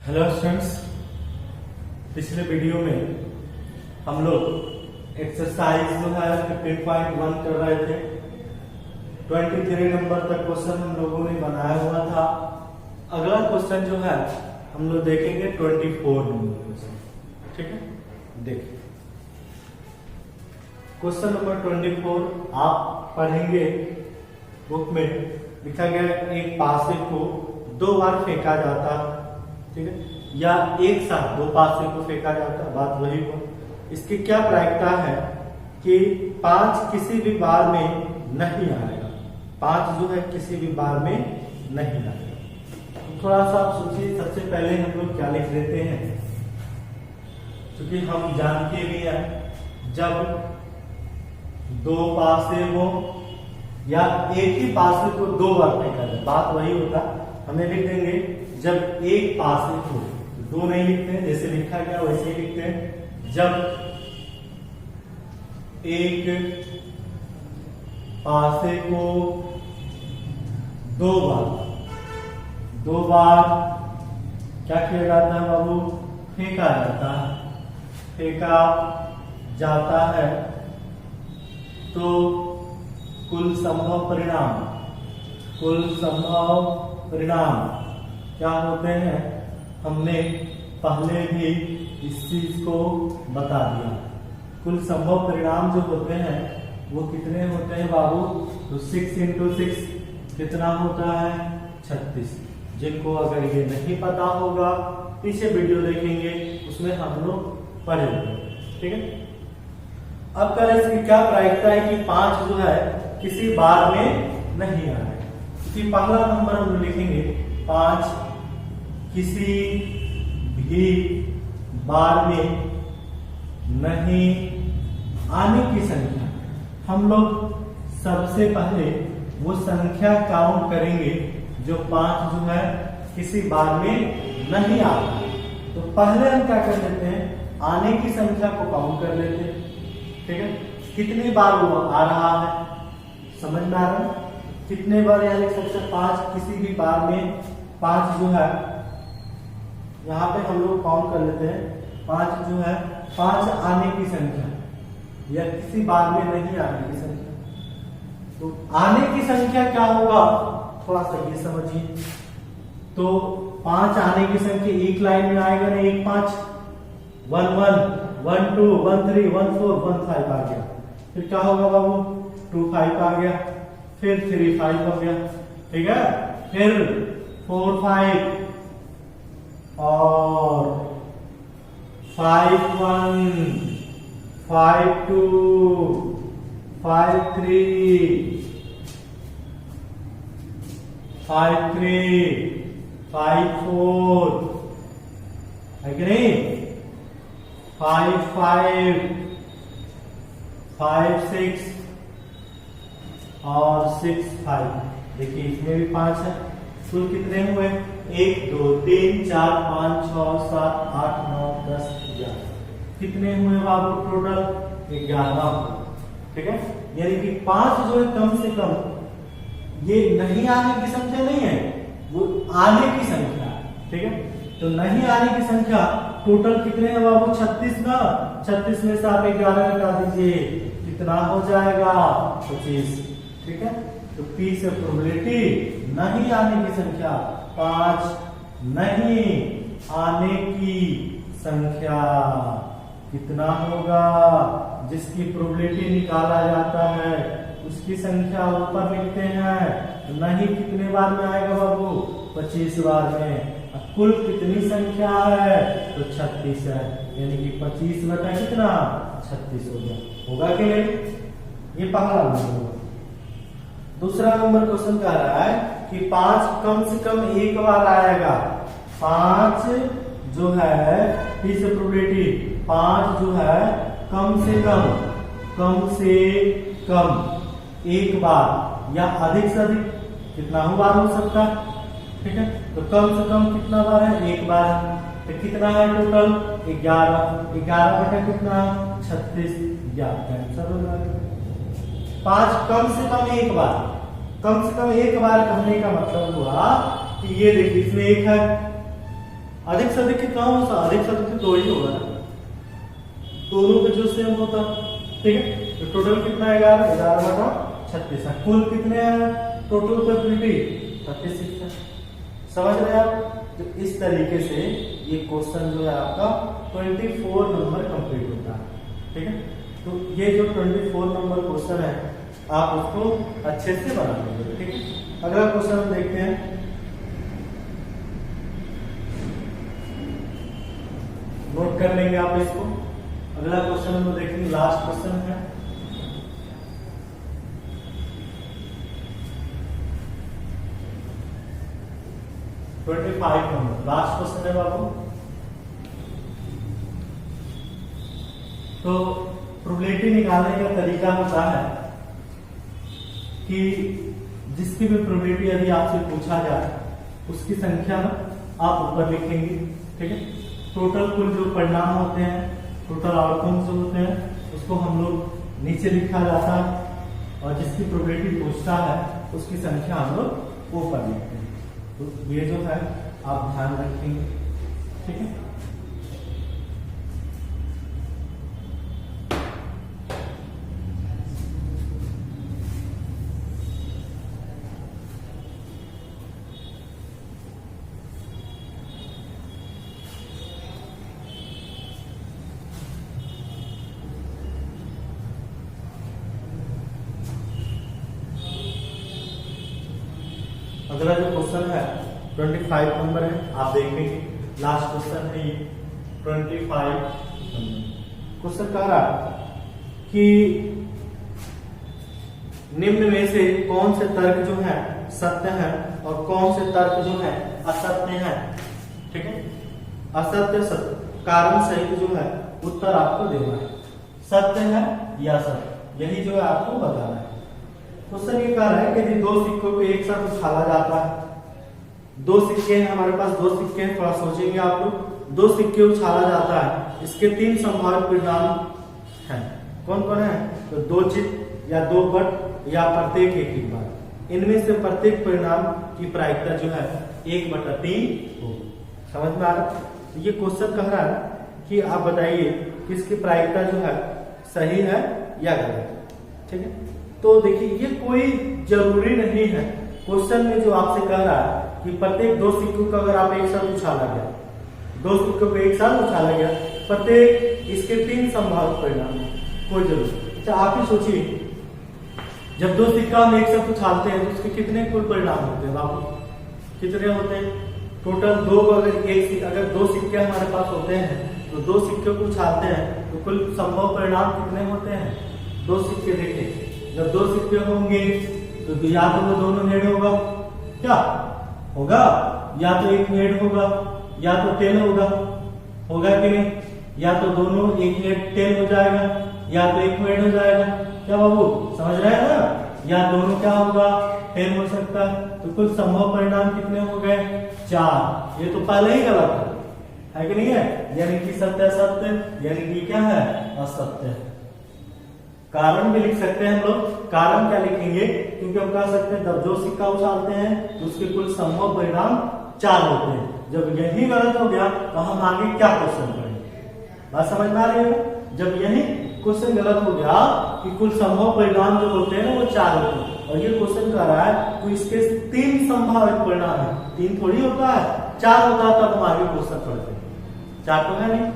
Hello students, पिछले video में हम लोग एक्सरसाइज जो है 15.1 कर रहे थे। 23 नंबर तक क्वेश्चन हम लोगों ने बनाया हुआ था। अगला क्वेश्चन जो है हम लोग देखेंगे 24 नंबर क्वेश्चन। ठीक है, देखिए क्वेश्चन नंबर 24 आप पढ़ेंगे। बुक में लिखा गया एक पासे को 2 बार फेंका जाता, ठीक है, या एक साथ 2 पासे को फेंका जाता, बात वही हो। इसकी क्या प्रायिकता है कि 5 किसी भी बार में नहीं आएगा। 5 जो है किसी भी बार में नहीं आएगा। तो थोड़ा सा आप सोचिए, सबसे पहले हम लोग क्या लिख देते हैं, क्योंकि हम जानते भी हैं जब 2 पासे हो या एक ही पासे को 2 बार फेंका जाए, बात वही होता। हमें लिख देंगे जब एक पासे को, 2 नहीं लिखते हैं, जैसे लिखा गया वैसे ही लिखते हैं। जब एक पासे को 2 बार क्या किया जाता है बाबू? फेंका जाता है। फेंका जाता है तो कुल संभव परिणाम क्या होते हैं, हमने पहले भी इस चीज को बता दिया। कुल संभव परिणाम जो होते हैं वो कितने होते हैं बाबू? तो 6 × 6 कितना होता है? 36। जिनको अगर ये नहीं पता होगा पीछे वीडियो देखेंगे, उसमें हम लोग पढ़ेंगे। ठीक है, अब करें इसकी क्या प्रायिकता है कि 5 जो है किसी बार में नहीं आ रहा है। इसी पहला नंबर हम लिखेंगे 5 किसी भी बार में नहीं आने की संख्या। हम लोग सबसे पहले वो संख्या काउंट करेंगे जो 5 जो है किसी बार में नहीं आ रहा है। तो पहले हम क्या कर लेते हैं, आने की संख्या को काउंट कर लेते हैं। ठीक है, कितनी बार वो आ रहा है, समझ में आ रहा है? कितने बार यहाँ लिख सकते हैं 5 किसी भी बार में। 5 जो है यहाँ पे हम लोग काउंट कर लेते हैं। 5 जो है 5 आने की संख्या या किसी बार में नहीं आने की संख्या। तो आने की संख्या क्या होगा, थोड़ा सा ये समझिए। तो 5 आने की संख्या एक लाइन में आएगा ना, 1 5 1 1 1 2 1 3 1 4 1 5 आ गया। फिर क्या होगा बाबू? 2 5 आ गया, फिर 3 5 हो गया। ठीक है, फिर 4 5 और 5 1 5 2 5 3 5 3 5 4 है कि नहीं? 5 5 5 6 और 6 5। देखिए इसमें भी 5 है। कुल कितने हुए? 1 2 3 4 5 6 7 8 9 10 11। कितने हुए बाबू टोटल? 11 हुए। ठीक है, यानी कि 5 जो है कम से कम ये नहीं आने की संख्या नहीं है, वो आने की संख्या। ठीक है, तो नहीं आने की संख्या टोटल कितने हैं बाबू? 36 ना। 36 में से आप 11 घटा दीजिए, कितना हो जाएगा? 25। ठीक है, तो P से प्रोबेबिलिटी नहीं आने की संख्या, 5 नहीं आने की संख्या कितना होगा? जिसकी प्रोबेबिलिटी निकाला जाता है उसकी संख्या ऊपर लिखते हैं। तो नहीं कितने बार में आएगा बाबू? 25 बार में। कुल कितनी संख्या है? तो 36 है, यानी कि 25 बटा कितना? 36 हो गया। होगा कि नहीं? ये पहला नंबर होगा। दूसरा नंबर क्वेश्चन कह रहा है कि 5 कम से कम एक बार आएगा। 5 जो है P से प्रोबेबिलिटी 5 जो है कम से कम एक बार या अधिक से अधिक कितना बार हो सकता है। ठीक है, तो कम से कम कितना बार है? एक बार। तो कितना है टोटल? 11। 11 बटा कितना? 36। कैंसर हो जाएगा। 5 कम से कम एक बार। कम से कम एक बार कहने का मतलब हुआ कि ये देखिए इसमें 1 है अधिक से अधिक कितना होगा? अधिक से अधिक 2 ही होगा ना, दोनों पे जो सेम होता। ठीक है, तो टोटल कितना है? 11/36 है। कुल कितने हैं टोटल कैपेबिलिटी? 36 है। समझ रहे हैं आप? तो इस तरीके से ये क्वेश्चन जो है आपका 24 नंबर कंप्लीट होता है। ठीक है, तो ये जो 24 नंबर क्वेश्चन है आप उसको अच्छे से बना लेंगे। ठीक है, अगला क्वेश्चन हम देखते हैं। नोट कर लेंगे आप इसको। अगला क्वेश्चन हम देखेंगे, लास्ट क्वेश्चन है। ट्वेंटी 25 नंबर लास्ट क्वेश्चन है बाबू। तो प्रोबेबिलिटी निकालने का तरीका होता है कि जिसकी भी प्रोबेबिलिटी यदि आपसे पूछा जाए उसकी संख्या आप ऊपर लिखेंगे। ठीक है, टोटल कुल जो परिणाम होते हैं, टोटल आउटकम जो होते हैं उसको हम लोग नीचे लिखा जाता है और जिसकी प्रोबेबिलिटी पूछता है उसकी संख्या हम लोग ऊपर लिखते हैं। तो ये जो है आप ध्यान रखेंगे। ठीक है, अगला जो क्वेश्चन है 25 नंबर है, आप देखेंगे लास्ट क्वेश्चन है ये 25 क्वेश्चन कह रहा है कि निम्न में से कौन से तर्क जो है सत्य है और कौन से तर्क जो है असत्य है। ठीक है, असत्य सत्य कारण सहित जो है उत्तर आपको देना है, सत्य है या असत्य, यही जो है आपको बताना है। क्वेश्चन ये कह रहा है कि यदि 2 सिक्कों को एक साथ उछाला जाता है, 2 सिक्के हैं हमारे पास, 2 सिक्के हैं, थोड़ा सोचेंगे आप लोग। 2 सिक्के उछाला जाता है, इसके 3 संभावित परिणाम हैं। कौन कौन है? तो 2 चित या 2 बट या प्रत्येक एक बार। इनमें से प्रत्येक परिणाम की प्रायिकता जो है 1/3 होगी। समझ में आ रहा है? तो ये क्वेश्चन कह रहा है कि आप बताइए किसकी प्रायिकता जो है सही है या गलत। ठीक है, तो देखिए ये कोई जरूरी नहीं है। क्वेश्चन में जो आपसे कह रहा है कि प्रत्येक 2 सिक्कों को अगर आप एक साथ उछाला गया, 2 सिक्कों को एक साथ उछाला गया, प्रत्येक इसके 3 संभावित परिणाम है, कोई जरूरी। अच्छा आप ही सोचिए, जब 2 सिक्का हम एक साथ उछालते हैं तो उसके कितने कुल परिणाम होते हैं बाबू? कितने होते हैं टोटल? 2 अगर 2 सिक्के हमारे पास होते हैं तो 2 सिक्के को उछालते हैं तो कुल संभव परिणाम कितने होते हैं? 2 सिक्के देखें, जब 2 सिक्के होंगे तो या तो वो दोनों हेड होगा, क्या होगा? या तो एक हेड होगा या तो टेल होगा कि नहीं? या तो दोनों एक हेड टेल हो जाएगा या तो एक हेड हो जाएगा। क्या बाबू समझ रहे हैं ना? या दोनों क्या होगा? टेल हो सकता है। तो कुल संभव परिणाम कितने हो गए? 4। ये तो पहले ही गलत है कि नहीं है? यानी कि सत्य असत्य, यानी कि क्या है? असत्य। कारण भी लिख सकते हैं हम लोग। कारण क्या लिखेंगे? क्योंकि हम कह सकते हैं जब 2 सिक्का उछालते हैं तो उसके कुल संभव परिणाम 4 होते हैं। जब यही गलत हो गया तो हम आगे क्या क्वेश्चन करेंगे? बात समझ में आ रही है? जब यही क्वेश्चन गलत हो गया कि कुल संभव परिणाम जो होते हैं वो 4 होते हैं, और ये क्वेश्चन कह रहा है तो इसके 3 संभावित परिणाम है, 3 थोड़ी होता है, 4 होता है, तब हम आगे क्वेश्चन पढ़ते हैं। 4 तो है नहीं,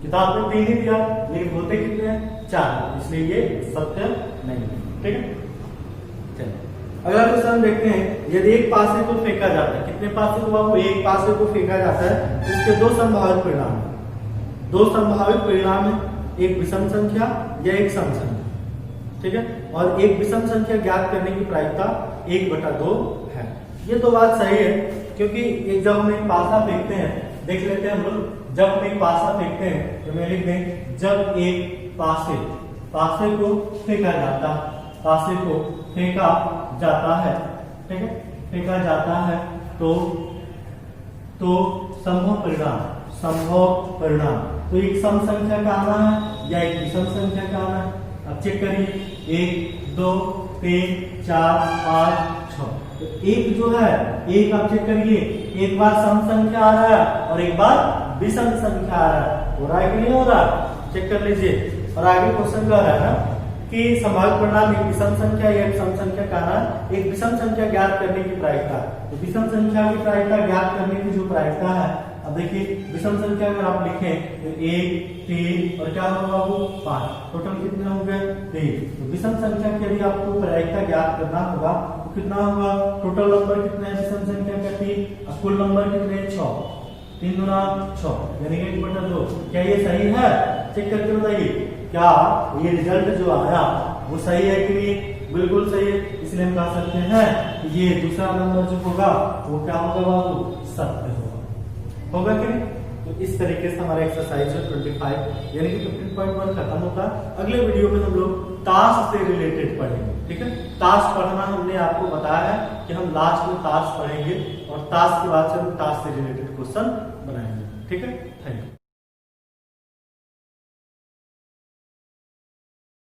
किताब में 3 ही दिया, लेकिन होते कितने हैं? 4, इसलिए ये सत्य नहीं है। ठीक है, चलिए अगला क्वेश्चन देखते हैं। यदि एक पासे को फेंका जाता है, कितने पासे को बाबू? एक पासे को फेंका जाता है, इसके 2 संभावित परिणाम है। 2 संभावित परिणाम है, एक विषम संख्या या एक सम संख्या। ठीक है, और एक विषम संख्या ज्ञात करने की प्रायिकता 1/2 है। ये तो बात सही है, क्योंकि एक जब हम एक पासा फेंकते हैं, देख लेते हैं हम लोग, जब हम एक पासा फेंकते हैं तो मैं लिख दें, जब एक पासे को फेंका जाता है, पासे को फेंका जाता है, ठीक है, फेंका जाता है तो संभव परिणाम तो एक सम संख्या का आना है या एक विषम संख्या का आना है। अब चेक करिए, 1 2 3 4 5 6। तो एक जो है, एक आप चेक करिए, एक बार सम संख्या आ रहा है और एक बार विषम संख्या आ रहा है। हो रहा है कि नहीं हो रहा? चेक कर लीजिए। और आगे क्वेश्चन कह रहा है ना कि संभाव्य परिणाम एक विषम संख्या या एक सम संख्या का ना एक विषम संख्या ज्ञात करने की प्रायिकता। तो विषम संख्या की प्रायिकता ज्ञात करने की जो प्रायिकता है, अब देखिए विषम संख्या अगर आप लिखें तो 1 3 और क्या होगा वो 5, टोटल कितने होंगे 3। तो विषम संख्या की यदि आपको प्रायिकता ज्ञात करना होगा तो कितना होगा? टोटल नंबर कितने हैं विषम संख्या का 3 और कुल नंबर कितने 6, 3 गुना 6 यानी 1/2। क्या ये सही है? चेक करके बताइए क्या ये रिजल्ट जो आया वो सही है कि नहीं? बिल्कुल सही है। इसलिए हम कह सकते हैं कि ये दूसरा नंबर जो होगा वो क्या होगा बाबू? सत्य होगा कि नहीं? तो इस तरीके से हमारा एक्सरसाइज है 25 यानी कि 15.1 खत्म होता है। अगले वीडियो में हम लोग टास्क से रिलेटेड पढ़ेंगे। ठीक है, टास्क पढ़ना हमने आपको बताया है कि हम लास्ट में टास्क पढ़ेंगे और टास्क के बाद से हम टास्क से रिलेटेड क्वेश्चन बनाएंगे। ठीक है, थैंक यू।